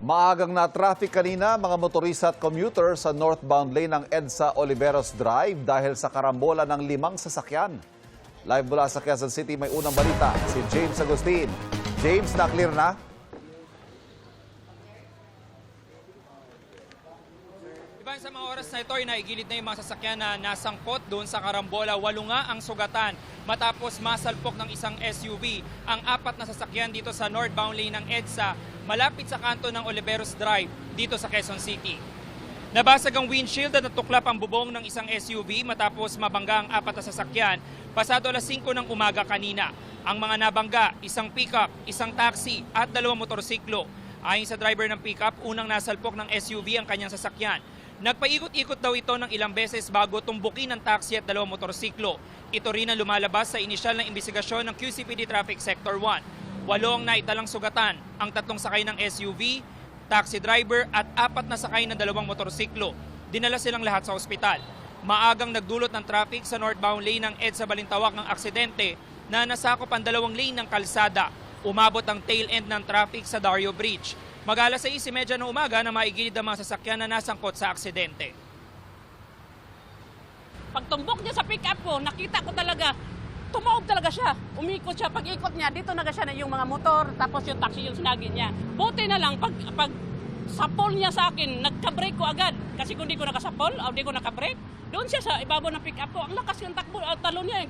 Maagang na traffic kanina mga motorista at commuter sa northbound lane ng EDSA Oliveros Drive dahil sa karambola ng 5 sasakyan. Live mula sa Quezon City, may unang balita si James Agustin. James, na-clear na? Iban sa mga oras na ito ay naigilid na yung mga sasakyan na nasangkot doon sa karambola. 8 nga ang sugatan matapos masalpok ng isang SUV ang 4 na sasakyan dito sa northbound lane ng EDSA malapit sa kanto ng Oliveros Drive dito sa Quezon City. Nabasag ang windshield at natuklap ang bubong ng isang SUV matapos mabangga ang 4 na sasakyan pasado alas 5 ng umaga kanina. Ang mga nabangga, isang pickup, isang taxi at 2 motorsiklo. Ayon sa driver ng pickup, unang nasalpok ng SUV ang kanyang sasakyan. Nagpaikot-ikot daw ito ng ilang beses bago tumbukin ng taxi at 2 motorsiklo. Ito rin ang lumalabas sa inisyal na investigasyon ng QCPD Traffic Sector 1. 8 ang naitalang sugatan, ang 3 sakay ng SUV, taxi driver at 4 na sakay ng 2 motorsiklo. Dinala silang lahat sa ospital. Maagang nagdulot ng traffic sa northbound lane ng EDSA Balintawak ng aksidente na nasakop ang 2 lane ng kalsada. Umabot ang tail end ng traffic sa Dario Bridge. Mag-alas 6:30 ng umaga na maigilid ang mga sasakyan na nasangkot sa aksidente. Pagtumbok niya sa pick-up ko, nakita ko talaga, tumawag talaga siya. Umikot siya. Pag-ikot niya, dito na siya na yung mga motor, tapos yung taxi yung sinagi niya. Buti na lang, pag sapol niya sa akin, nagka-brake ko agad. Kasi kung di ko nakasapol, o di ko naka-brake, doon siya sa ibabaw ng pick-up ko. Ang lakas yung takbo, talon niya.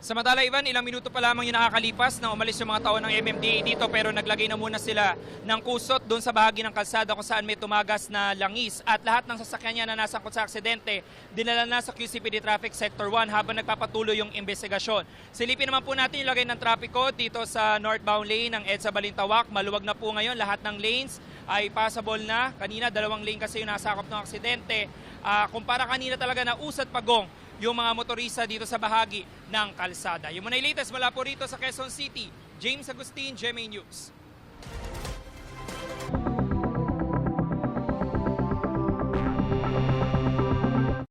Samantala, Ivan, ilang minuto pa lamang yung nakakalipas na umalis yung mga tao ng MMDA dito pero naglagay na muna sila ng kusot doon sa bahagi ng kalsada kung saan may tumagas na langis at lahat ng sasakyan niya na nasangkot sa aksidente dinala na sa QCPD Traffic Sector 1 habang nagpapatuloy yung investigasyon. Silipin naman po natin yung lagay ng trapiko dito sa northbound lane ng EDSA Balintawak. Maluwag na po ngayon, lahat ng lanes ay passable na. Kanina, 2 lane kasi yung nasakop ng aksidente. Kumpara kanina talaga na usad pagong yung mga motorista dito sa bahagi ng kalsada. Yung muna yung latest mula po rito sa Quezon City, James Agustin, GMA News.